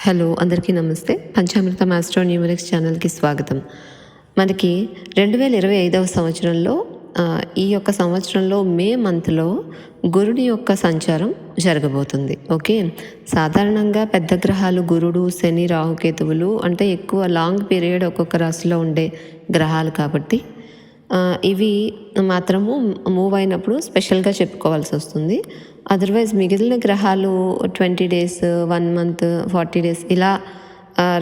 Hello అందరికీ నమస్తే. Panchamrutham astro numerics ఛానల్కి స్వాగతం. మనకి 2025 సంవత్సరంలో ఈ యొక్క సంవత్సరంలో మే మంత్లో గురుడి యొక్క సంచారం జరగబోతుంది. ఓకే, సాధారణంగా పెద్ద గ్రహాలు గురుడు, శని, రాహుకేతువులు అంటే ఎక్కువ లాంగ్ పీరియడ్ ఒక్కొక్క రాశిలో ఉండే గ్రహాలు కాబట్టి ఇవి మాత్రము మూవ్ అయినప్పుడు స్పెషల్గా చెప్పుకోవాల్సి వస్తుంది. అదర్వైజ్ మిగిలిన గ్రహాలు 20 days, 1 month, 40 days ఇలా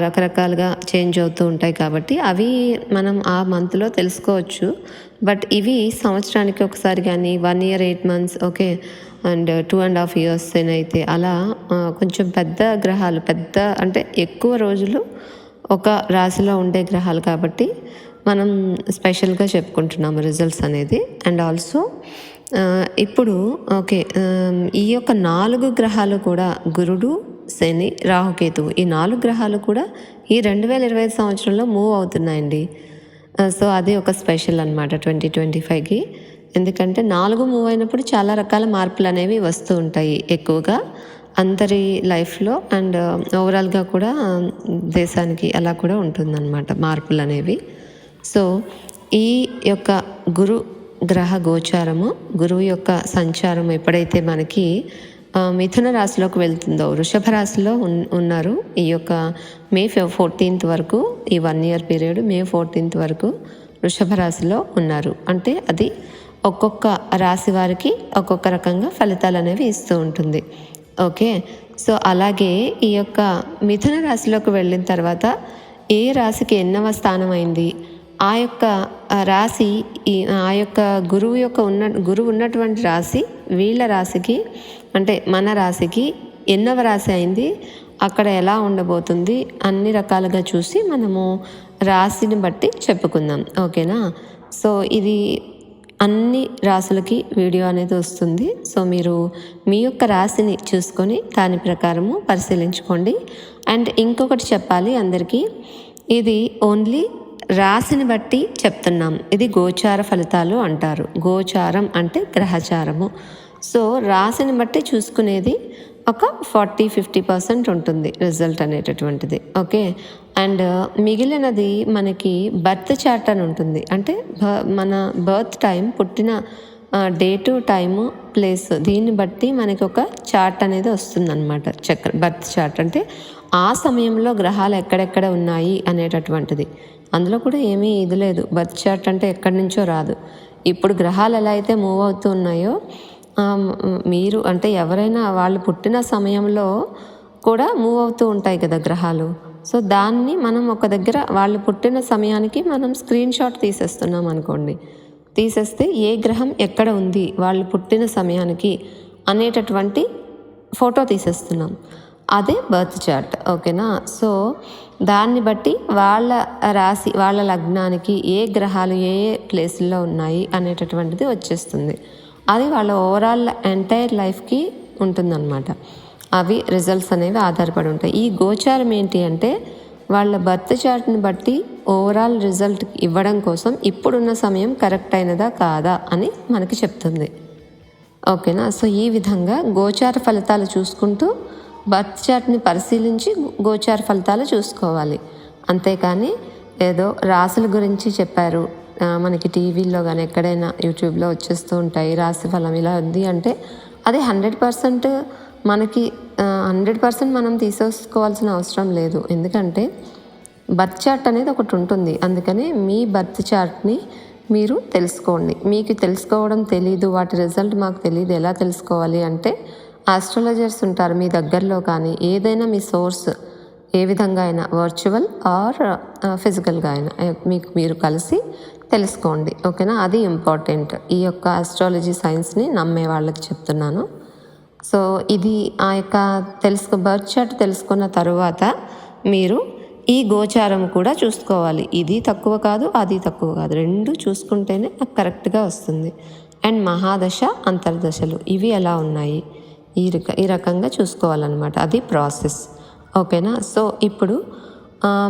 రకరకాలుగా చేంజ్ అవుతూ ఉంటాయి కాబట్టి అవి మనం ఆ మంత్లో తెలుసుకోవచ్చు. బట్ ఇవి సంవత్సరానికి ఒకసారి కానీ 1 year 8 months, okay, and 2.5 years అయితే అలా కొంచెం పెద్ద గ్రహాలు, పెద్ద అంటే ఎక్కువ రోజులు ఒక రాశిలో ఉండే గ్రహాలు కాబట్టి మనం స్పెషల్గా చెప్పుకుంటున్నాము రిజల్ట్స్ అనేది. అండ్ ఆల్సో ఇప్పుడు ఓకే, ఈ యొక్క 4 గ్రహాలు కూడా గురుడు, శని, రాహుకేతువు ఈ 4 గ్రహాలు కూడా ఈ 2025 సంవత్సరంలో మూవ్ అవుతున్నాయండి. సో అది ఒక స్పెషల్ అనమాట 2025కి. ఎందుకంటే 4 మూవ్ అయినప్పుడు చాలా రకాల మార్పులు అనేవి వస్తూ ఉంటాయి ఎక్కువగా అందరి లైఫ్లో అండ్ ఓవరాల్గా కూడా దేశానికి అలా కూడా ఉంటుందన్నమాట మార్పులు అనేవి. సో ఈ యొక్క గురు గ్రహ గోచారము, గురువు యొక్క సంచారం ఎప్పుడైతే మనకి మిథున రాశిలోకి వెళ్తుందో, వృషభ రాశిలో ఉన్నారు ఈ యొక్క మే 14th వరకు, ఈ 1 year పీరియడ్ మే 14th వరకు వృషభ రాశిలో ఉన్నారు. అంటే అది ఒక్కొక్క రాశి వారికి ఒక్కొక్క రకంగా ఫలితాలు అనేవి ఇస్తూ ఉంటుంది. ఓకే, సో అలాగే ఈ యొక్క మిథున రాశిలోకి వెళ్ళిన తర్వాత ఏ రాశికి ఎన్నవ స్థానం అయింది, ఆ యొక్క రాశి ఆ యొక్క గురువు ఉన్నటువంటి రాశి వీళ్ళ రాశికి అంటే మన రాశికి ఎన్నవ రాశి అయింది, అక్కడ ఎలా ఉండబోతుంది అన్ని రకాలుగా చూసి మనము రాశిని బట్టి చెప్పుకుందాం. ఓకేనా, సో ఇది అన్ని రాశులకి వీడియో అనేది వస్తుంది. సో మీరు మీ యొక్క రాశిని చూసుకొని దాని ప్రకారము పరిశీలించుకోండి. అండ్ ఇంకొకటి చెప్పాలి అందరికీ, ఇది ఓన్లీ రాశిని బట్టి చెప్తున్నాం. ఇది గోచార ఫలితాలు అంటారు. గోచారం అంటే గ్రహచారము. సో రాశిని బట్టి చూసుకునేది ఒక 40-50% ఉంటుంది రిజల్ట్ అనేటటువంటిది. ఓకే, అండ్ మిగిలినది మనకి బర్త్ చార్ట్ అని ఉంటుంది. అంటే మన బర్త్ టైం, పుట్టిన డేటు, టైము, ప్లేస్, దీన్ని బట్టి మనకి ఒక చార్ట్ అనేది వస్తుందన్నమాట. బర్త్ చార్ట్ అంటే ఆ సమయంలో గ్రహాలు ఎక్కడెక్కడ ఉన్నాయి అనేటటువంటిది. అందులో కూడా ఏమీ ఇది లేదు, బర్త్ చార్ట్ అంటే ఎక్కడి నుంచో రాదు. ఇప్పుడు గ్రహాలు ఎలా అయితే మూవ్ అవుతూ ఉన్నాయో మీరు అంటే ఎవరైనా వాళ్ళు పుట్టిన సమయంలో కూడా మూవ్ అవుతూ ఉంటాయి కదా గ్రహాలు. సో దాన్ని మనం ఒక దగ్గర వాళ్ళు పుట్టిన సమయానికి మనం స్క్రీన్ షాట్ తీసేస్తున్నాం అనుకోండి, తీసేస్తే ఏ గ్రహం ఎక్కడ ఉంది వాళ్ళు పుట్టిన సమయానికి అనేటటువంటి ఫోటో తీసేస్తున్నాం. అదే బర్త్ చార్ట్. ఓకేనా, సో దాన్ని బట్టి వాళ్ళ రాశి, వాళ్ళ లగ్నానికి ఏ గ్రహాలు ఏ ఏ ప్లేసుల్లో ఉన్నాయి అనేటటువంటిది వచ్చేస్తుంది. అది వాళ్ళ ఓవరాల్ ఎంటైర్ లైఫ్కి ఉంటుందన్నమాట. అవి రిజల్ట్స్ అనేవి ఆధారపడి ఉంటాయి. ఈ గోచారం ఏంటి అంటే వాళ్ళ బర్త్ చార్ట్ని బట్టి ఓవరాల్ రిజల్ట్ ఇవ్వడం కోసం ఇప్పుడున్న సమయం కరెక్ట్ అయినదా కాదా అని మనకి చెప్తుంది. ఓకేనా, సో ఈ విధంగా గోచార ఫలితాలు చూసుకుంటూ బర్త్ చార్ట్ని పరిశీలించి గోచార ఫలితాలు చూసుకోవాలి. అంతేకాని ఏదో రాశుల గురించి చెప్పారు మనకి టీవీలో కానీ ఎక్కడైనా యూట్యూబ్లో వచ్చేస్తూ ఉంటాయి, రాశి ఫలం ఇలా ఉంది అంటే అది 100% మనకి 100% మనం తీసేసుకోవాల్సిన అవసరం లేదు. ఎందుకంటే బర్త్ చార్ట్ అనేది ఒకటి ఉంటుంది. అందుకని మీ బర్త్ చార్ట్ని మీరు తెలుసుకోండి. మీకు తెలుసుకోవడం తెలీదు, వాటి రిజల్ట్ మాకు తెలియదు, ఎలా తెలుసుకోవాలి అంటే ఆస్ట్రాలజర్స్ ఉంటారు మీ దగ్గరలో. కానీ ఏదైనా మీ సోర్స్ ఏ విధంగా అయినా వర్చువల్ ఆర్ ఫిజికల్గా అయినా మీకు మీరు కలిసి తెలుసుకోండి. ఓకేనా, అది ఇంపార్టెంట్. ఈ యొక్క ఆస్ట్రాలజీ సైన్స్ని నమ్మే వాళ్ళకి చెప్తున్నాను. సో ఇది ఆ యొక్క బర్త్ చార్ట్ తెలుసుకున్న తరువాత మీరు ఈ గోచారం కూడా చూసుకోవాలి. ఇది తక్కువ కాదు, అది తక్కువ కాదు, రెండు చూసుకుంటేనే నాకు కరెక్ట్గా వస్తుంది. అండ్ మహాదశ, అంతర్దశలు ఇవి ఎలా ఉన్నాయి ఈ రకంగా చూసుకోవాలన్నమాట. అది ప్రాసెస్. ఓకేనా, సో ఇప్పుడు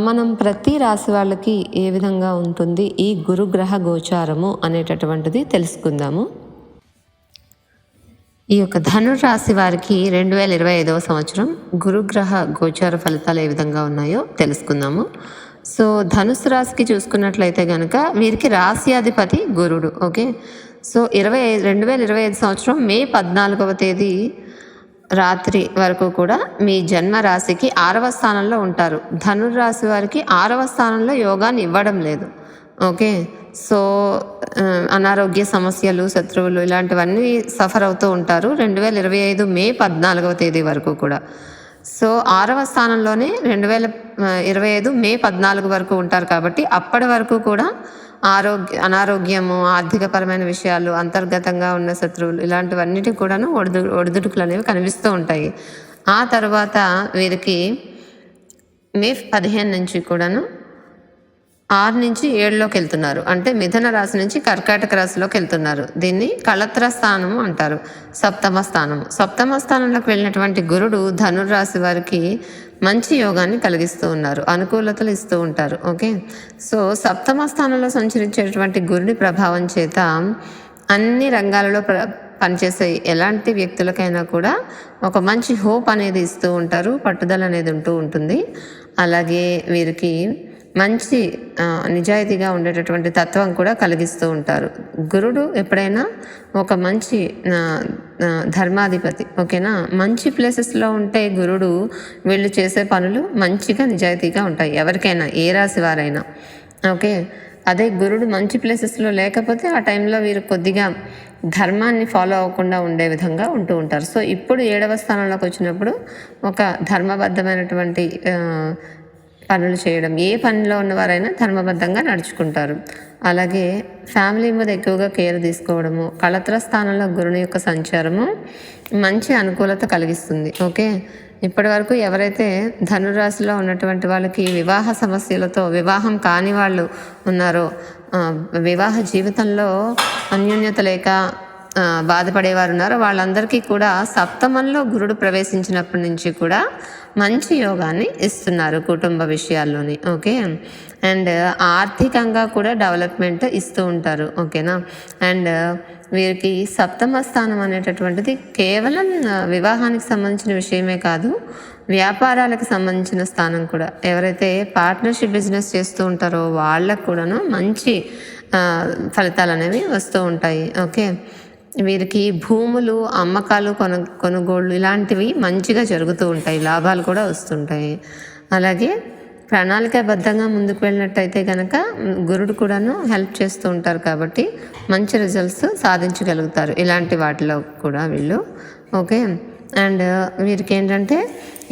మనం ప్రతి రాశి వాళ్ళకి ఏ విధంగా ఉంటుంది ఈ గురుగ్రహ గోచారము అనేటటువంటిది తెలుసుకుందాము. ఈ యొక్క ధనుర్రాశి వారికి 2025వ సంవత్సరం గురుగ్రహ గోచార ఫలితాలు ఏ విధంగా ఉన్నాయో తెలుసుకుందాము. సో ధనుసు రాశికి చూసుకున్నట్లయితే కనుక వీరికి రాశ్యాధిపతి గురుడు. ఓకే, సో 2025 సంవత్సరం మే 14వ తేదీ రాత్రి వరకు కూడా మీ జన్మ రాశికి 6వ స్థానంలో ఉంటారు. ధనుర్రాశి వారికి 6వ స్థానంలో యోగాన్ని ఇవ్వడం లేదు. ఓకే, సో అనారోగ్య సమస్యలు, శత్రువులు ఇలాంటివన్నీ సఫర్ అవుతూ ఉంటారు 2025 మే 14వ తేదీ వరకు కూడా. సో 6వ స్థానంలోనే 2025 మే 14 వరకు ఉంటారు కాబట్టి అప్పటి వరకు కూడా అనారోగ్యము, ఆర్థికపరమైన విషయాలు, అంతర్గతంగా ఉన్న శత్రువులు ఇలాంటివన్నిటి కూడాను ఒడిదుడుకులు అనేవి కనిపిస్తూ ఉంటాయి. ఆ తర్వాత వీరికి మే 15 నుంచి కూడాను 6 నుంచి 7లోకి వెళ్తున్నారు. అంటే మిథున రాశి నుంచి కర్కాటక రాశిలోకి వెళ్తున్నారు. దీన్ని కళత్ర స్థానము అంటారు, సప్తమ స్థానము. సప్తమ స్థానంలోకి వెళ్ళినటువంటి గురుడు ధనుర్రాశి వారికి మంచి యోగాన్ని కలిగిస్తూ ఉన్నారు, అనుకూలతలు ఇస్తూ ఉంటారు. ఓకే, సో సప్తమ స్థానంలో సంచరించేటువంటి గురుడి ప్రభావం చేత అన్ని రంగాలలో పనిచేసే ఎలాంటి వ్యక్తులకైనా కూడా ఒక మంచి హోప్ అనేది ఇస్తూ ఉంటారు, పట్టుదల అనేది ఉంటూ ఉంటుంది. అలాగే వీరికి మంచి నిజాయితీగా ఉండేటటువంటి తత్వం కూడా కలిగిస్తూ ఉంటారు. గురుడు ఎప్పుడైనా ఒక మంచి ధర్మాధిపతి. ఓకేనా, మంచి ప్లేసెస్లో ఉంటే గురుడు వీళ్ళు చేసే పనులు మంచిగా నిజాయితీగా ఉంటాయి ఎవరికైనా, ఏ రాశి వారైనా. ఓకే, అదే గురుడు మంచి ప్లేసెస్లో లేకపోతే ఆ టైంలో వీరు కొద్దిగా ధర్మాన్ని ఫాలో అవ్వకుండా ఉండే విధంగా ఉంటూ ఉంటారు. సో ఇప్పుడు 7వ స్థానంలోకి వచ్చినప్పుడు ఒక ధర్మబద్ధమైనటువంటి పనులు చేయడం, ఏ పనిలో ఉన్నవారైనా ధర్మబద్ధంగా నడుచుకుంటారు. అలాగే ఫ్యామిలీ మీద ఎక్కువగా కేర్ తీసుకోవడము, కళత్ర స్థానంలో గురుని యొక్క సంచారము మంచి అనుకూలత కలిగిస్తుంది. ఓకే, ఇప్పటి వరకు ఎవరైతే ధనురాశిలో ఉన్నటువంటి వాళ్ళకి వివాహ సమస్యలతో వివాహం కాని వాళ్ళు ఉన్నారో, వివాహ జీవితంలో అన్యోన్యత లేక బాధపడేవారు ఉన్నారో వాళ్ళందరికీ కూడా సప్తమంలో గురుడు ప్రవేశించినప్పటి నుంచి కూడా మంచి యోగాన్ని ఇస్తున్నారు కుటుంబ విషయాల్లోని. ఓకే, అండ్ ఆర్థికంగా కూడా డెవలప్మెంట్ ఇస్తూ ఉంటారు. ఓకేనా, అండ్ వీరికి సప్తమ స్థానం అనేటటువంటిది కేవలం వివాహానికి సంబంధించిన విషయమే కాదు, వ్యాపారాలకు సంబంధించిన స్థానం కూడా. ఎవరైతే పార్ట్నర్షిప్ బిజినెస్ చేస్తూ ఉంటారో వాళ్ళకు కూడాను మంచి ఫలితాలు అనేవి వస్తూ ఉంటాయి. ఓకే, వీరికి భూములు, అమ్మకాలు, కొనుగోళ్ళు ఇలాంటివి మంచిగా జరుగుతూ ఉంటాయి, లాభాలు కూడా వస్తుంటాయి. అలాగే ప్రణాళికాబద్ధంగా ముందుకు వెళ్ళినట్టయితే కనుక గురుడు కూడాను హెల్ప్ చేస్తూ ఉంటారు కాబట్టి మంచి రిజల్ట్స్ సాధించగలుగుతారు ఇలాంటి వాటిలో కూడా వీళ్ళు. ఓకే, అండ్ వీరికి ఏంటంటే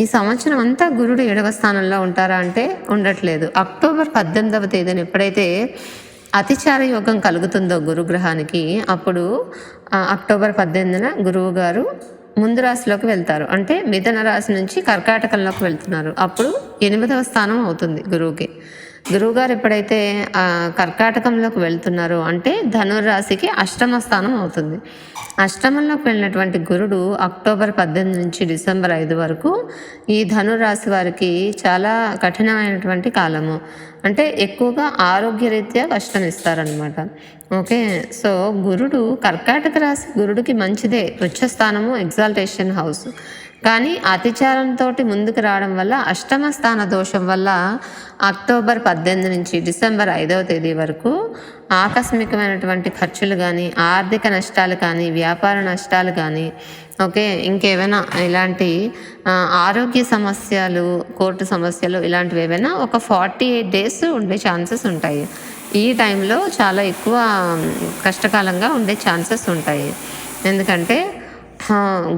ఈ సంవత్సరం అంతా గురుడు 7వ స్థానంలో ఉంటారా అంటే ఉండట్లేదు. అక్టోబర్ 18వ తేదీన ఎప్పుడైతే అతిచార యోగం కలుగుతుందో గురుగ్రహానికి, అప్పుడు అక్టోబర్ 18న గురువు గారు ముందు రాశిలోకి వెళ్తారు. అంటే మిథున రాశి నుంచి కర్కాటకంలోకి వెళ్తున్నారు. అప్పుడు 8వ స్థానం అవుతుంది గురువుకి. గురువుగారు ఎప్పుడైతే కర్కాటకంలోకి వెళ్తున్నారో అంటే ధనుర్రాశికి 8వ స్థానం అవుతుంది. అష్టమంలోకి వెళ్ళినటువంటి గురుడు అక్టోబర్ 18 నుంచి డిసెంబర్ 5 వరకు ఈ ధనుర్రాశి వారికి చాలా కఠినమైనటువంటి కాలము. అంటే ఎక్కువగా ఆరోగ్యరీత్యా కష్టం ఇస్తారనమాట. ఓకే, సో గురుడు కర్కాటక రాశి గురుడికి మంచిదే, ఉచ్చస్థానము, ఎగ్జాల్టేషన్ హౌస్. కానీ అతిచారంతో ముందుకు రావడం వల్ల, అష్టమ స్థాన దోషం వల్ల అక్టోబర్ 18 నుంచి డిసెంబర్ 5వ తేదీ వరకు ఆకస్మికమైనటువంటి ఖర్చులు కానీ, ఆర్థిక నష్టాలు కానీ, వ్యాపార నష్టాలు కానీ, ఓకే, ఇంకేమైనా ఇలాంటి ఆరోగ్య సమస్యలు, కోర్టు సమస్యలు ఇలాంటివి ఏమైనా ఒక 48 డేస్ ఉండే ఛాన్సెస్ ఉంటాయి. ఈ టైంలో చాలా ఎక్కువ కష్టకాలంగా ఉండే ఛాన్సెస్ ఉంటాయి. ఎందుకంటే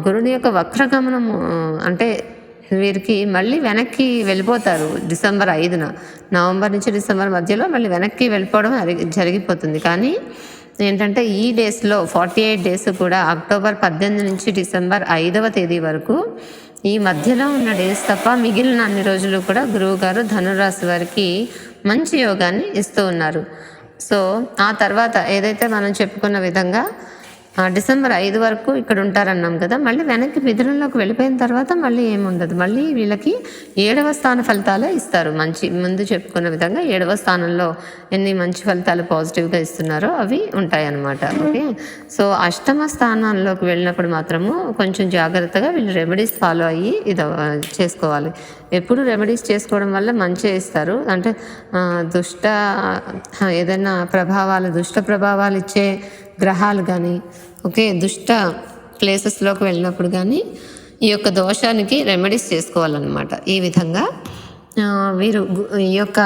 గురుని యొక్క వక్రగమనము అంటే వీరికి మళ్ళీ వెనక్కి వెళ్ళిపోతారు. డిసెంబర్ 5న, నవంబర్ నుంచి డిసెంబర్ మధ్యలో మళ్ళీ వెనక్కి వెళ్ళిపోవడం జరిగిపోతుంది. కానీ ఏంటంటే ఈ డేస్లో 48 డేస్ కూడా అక్టోబర్ 18 నుంచి డిసెంబర్ 5వ తేదీ వరకు ఈ మధ్యలో ఉన్న డేస్ తప్ప మిగిలిన అన్ని రోజులు కూడా గురువు గారు ధనురాశి వారికి మంచి యోగాన్ని ఇస్తూ ఉన్నారు. సో ఆ తర్వాత ఏదైతే మనం చెప్పుకున్న విధంగా డిసెంబర్ 5 వరకు ఇక్కడ ఉంటారన్నాం కదా. మళ్ళీ వెనక్కి మిథునంలోకి వెళ్ళిపోయిన తర్వాత మళ్ళీ ఏముండదు. మళ్ళీ వీళ్ళకి 7వ స్థాన ఫలితాలే ఇస్తారు. మంచి ముందు చెప్పుకున్న విధంగా 7వ స్థానంలో ఎన్ని మంచి ఫలితాలు పాజిటివ్గా ఇస్తున్నారో అవి ఉంటాయన్నమాట. ఓకే, సో అష్టమ స్థానాల్లోకి వెళ్ళినప్పుడు మాత్రము కొంచెం జాగ్రత్తగా వీళ్ళు రెమెడీస్ ఫాలో అయ్యి ఇది చేసుకోవాలి. ఎప్పుడు రెమెడీస్ చేసుకోవడం వల్ల మంచిగా ఇస్తారు. అంటే ఏదైనా దుష్ట ప్రభావాలు ఇచ్చే గ్రహాలు కానీ, ఓకే, దుష్ట ప్లేసెస్లోకి వెళ్ళినప్పుడు కానీ ఈ యొక్క దోషానికి రెమెడీస్ చేసుకోవాలన్నమాట. ఈ విధంగా వీరు ఈ యొక్క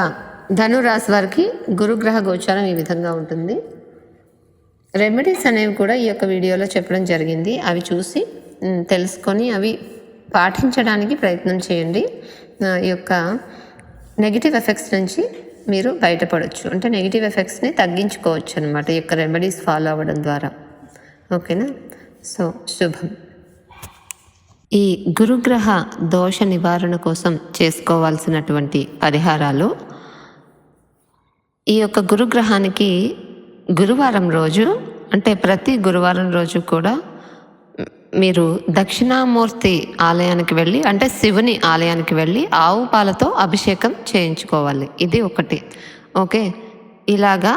ధనురాశి వారికి గురుగ్రహ గోచారం ఈ విధంగా ఉంటుంది. రెమెడీస్ అనేవి కూడా ఈ యొక్క వీడియోలో చెప్పడం జరిగింది. అవి చూసి తెలుసుకొని అవి పాటించడానికి ప్రయత్నం చేయండి. ఈ యొక్క నెగిటివ్ ఎఫెక్ట్స్ నుంచి మీరు బయటపడవచ్చు. అంటే నెగిటివ్ ఎఫెక్ట్స్ని తగ్గించుకోవచ్చు అనమాట ఈ యొక్క రెమెడీస్ ఫాలో అవ్వడం ద్వారా. ఓకేనా, సో శుభం. ఈ గురుగ్రహ దోష నివారణ కోసం చేసుకోవాల్సినటువంటి పరిహారాలు, ఈ యొక్క గురుగ్రహానికి గురువారం రోజు, అంటే ప్రతి గురువారం రోజు కూడా మీరు దక్షిణామూర్తి ఆలయానికి వెళ్ళి, అంటే శివుని ఆలయానికి వెళ్ళి ఆవు పాలతో అభిషేకం చేయించుకోవాలి. ఇది ఒకటి. ఓకే, ఇలాగా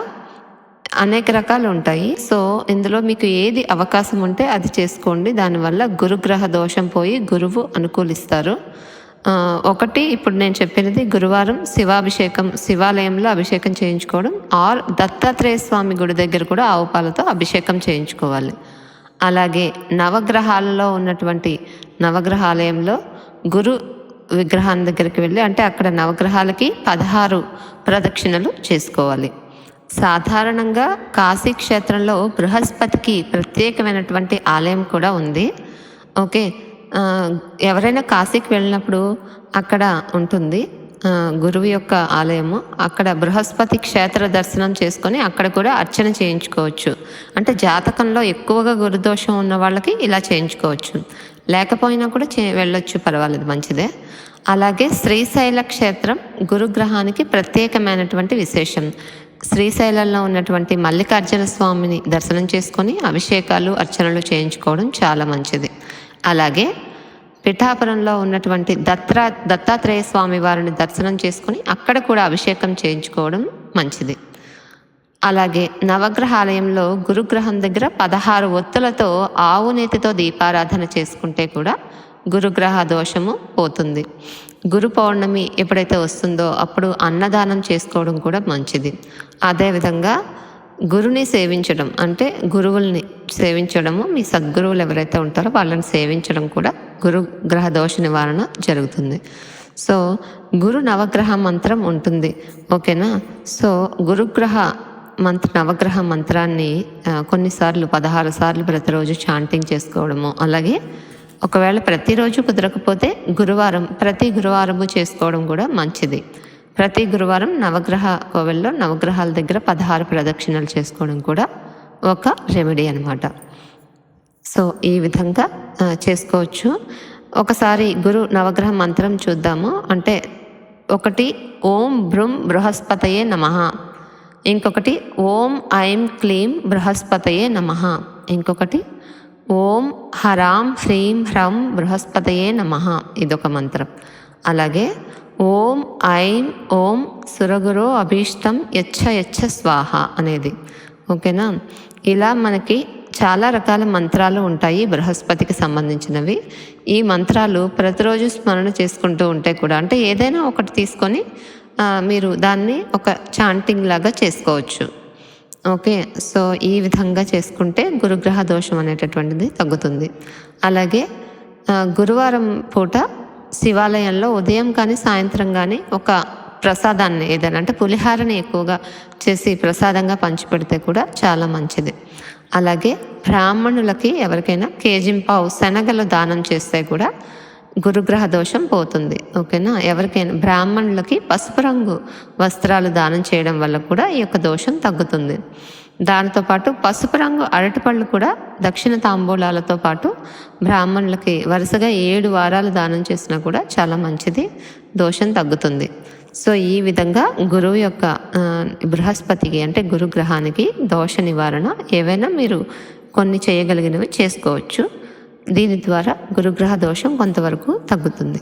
అనేక రకాలు ఉంటాయి. సో ఇందులో మీకు ఏది అవకాశం ఉంటే అది చేసుకోండి. దానివల్ల గురుగ్రహ దోషం పోయి గురువు అనుకూలిస్తారు. ఒకటి, ఇప్పుడు నేను చెప్పినది గురువారం శివాలయంలో అభిషేకం చేయించుకోవడం, ఆర్ దత్తాత్రేయ స్వామి గుడి దగ్గర కూడా ఆవు పాలతో అభిషేకం చేయించుకోవాలి. అలాగే నవగ్రహాలలో ఉన్నటువంటి నవగ్రహాలయంలో గురు విగ్రహాన్ని దగ్గరికి వెళ్ళి, అంటే అక్కడ నవగ్రహాలకి 16 ప్రదక్షిణలు చేసుకోవాలి. సాధారణంగా కాశీ క్షేత్రంలో బృహస్పతికి ప్రత్యేకమైనటువంటి ఆలయం కూడా ఉంది. ఓకే, ఎవరైనా కాశీకి వెళ్ళినప్పుడు అక్కడ ఉంటుంది గురువు యొక్క ఆలయము. అక్కడ బృహస్పతి క్షేత్ర దర్శనం చేసుకొని అక్కడ కూడా అర్చన చేయించుకోవచ్చు. అంటే జాతకంలో ఎక్కువగా గురుదోషం ఉన్న వాళ్ళకి ఇలా చేయించుకోవచ్చు. లేకపోయినా కూడా వెళ్ళొచ్చు, పర్వాలేదు, మంచిదే. అలాగే శ్రీశైల క్షేత్రం గురుగ్రహానికి ప్రత్యేకమైనటువంటి విశేషం. శ్రీశైలంలో ఉన్నటువంటి మల్లికార్జున స్వామిని దర్శనం చేసుకొని అభిషేకాలు అర్చనలు చేయించుకోవడం చాలా మంచిది. అలాగే పిఠాపురంలో ఉన్నటువంటి దత్తాత్రేయ స్వామి వారిని దర్శనం చేసుకుని అక్కడ కూడా అభిషేకం చేయించుకోవడం మంచిది. అలాగే నవగ్రహాలయంలో గురుగ్రహం దగ్గర 16 ఒత్తులతో ఆవు నేతితో దీపారాధన చేసుకుంటే కూడా గురుగ్రహ దోషము పోతుంది. గురు పౌర్ణమి ఎప్పుడైతే వస్తుందో అప్పుడు అన్నదానం చేసుకోవడం కూడా మంచిది. అదేవిధంగా గురుని సేవించడం, అంటే గురువుల్ని సేవించడము, మీ సద్గురువులు ఎవరైతే ఉంటారో వాళ్ళని సేవించడం కూడా గురుగ్రహ దోష నివారణ జరుగుతుంది. సో గురు నవగ్రహ మంత్రం ఉంటుంది. ఓకేనా, సో నవగ్రహ మంత్రాన్ని కొన్నిసార్లు 16 సార్లు ప్రతిరోజు చాంటింగ్ చేసుకోవడము, అలాగే ఒకవేళ ప్రతిరోజు కుదరకపోతే ప్రతి గురువారము చేసుకోవడం కూడా మంచిది. ప్రతి గురువారం నవగ్రహ కోవెల్లో నవగ్రహాల దగ్గర 16 ప్రదక్షిణలు చేసుకోవడం కూడా ఒక రెమెడీ అనమాట. సో ఈ విధంగా చేసుకోవచ్చు. ఒకసారి గురు నవగ్రహ మంత్రం చూద్దాము. అంటే ఒకటి ఓం భృం బృహస్పతయే నమః, ఇంకొకటి ఓం ఐం క్లీం బృహస్పతయే నమః, ఇంకొకటి ఓం హరాం హ్రీం హ్రం బృహస్పతయే నమః, ఇదొక మంత్రం. అలాగే ఓం ఐం ఓం సురగురో అభీష్టం యచ్చ స్వాహ అనేది. ఓకేనా, ఇలా మనకి చాలా రకాల మంత్రాలు ఉంటాయి బృహస్పతికి సంబంధించినవి. ఈ మంత్రాలు ప్రతిరోజు స్మరణ చేసుకుంటూ ఉంటే కూడా, అంటే ఏదైనా ఒకటి తీసుకొని మీరు దాన్ని ఒక చాంటింగ్ లాగా చేసుకోవచ్చు. ఓకే, సో ఈ విధంగా చేసుకుంటే గురుగ్రహ దోషం అనేటటువంటిది తగ్గుతుంది. అలాగే గురువారం పూట శివాలయంలో ఉదయం కానీ సాయంత్రం కానీ ఒక ప్రసాదాన్ని ఏదైనా, అంటే పులిహారని ఎక్కువగా చేసి ప్రసాదంగా పంచిపెడితే కూడా చాలా మంచిది. అలాగే బ్రాహ్మణులకి ఎవరికైనా కేజింపావు శనగలు దానం చేస్తే కూడా గురుగ్రహ దోషం పోతుంది. ఓకేనా, ఎవరికైనా బ్రాహ్మణులకి పసుపు రంగు వస్త్రాలు దానం చేయడం వల్ల కూడా ఈ యొక్క దోషం తగ్గుతుంది. దానితోపాటు పసుపు రంగు అరటిపళ్ళు కూడా దక్షిణ తాంబూలాలతో పాటు బ్రాహ్మణులకి వరుసగా 7 వారాలు దానం చేసినా కూడా చాలా మంచిది, దోషం తగ్గుతుంది. సో ఈ విధంగా గురువు యొక్క బృహస్పతికి అంటే గురుగ్రహానికి దోష నివారణ ఏవైనా మీరు కొన్ని చేయగలిగినవి చేసుకోవచ్చు. దీని ద్వారా గురుగ్రహ దోషం కొంతవరకు తగ్గుతుంది.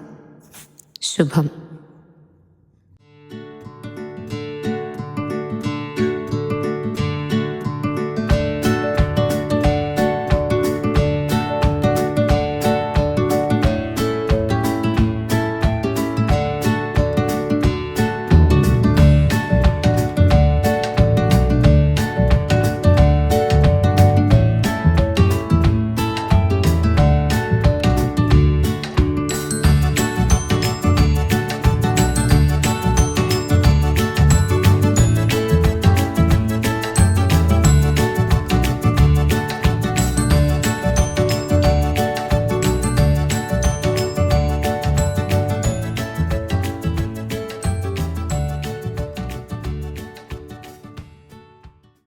శుభం.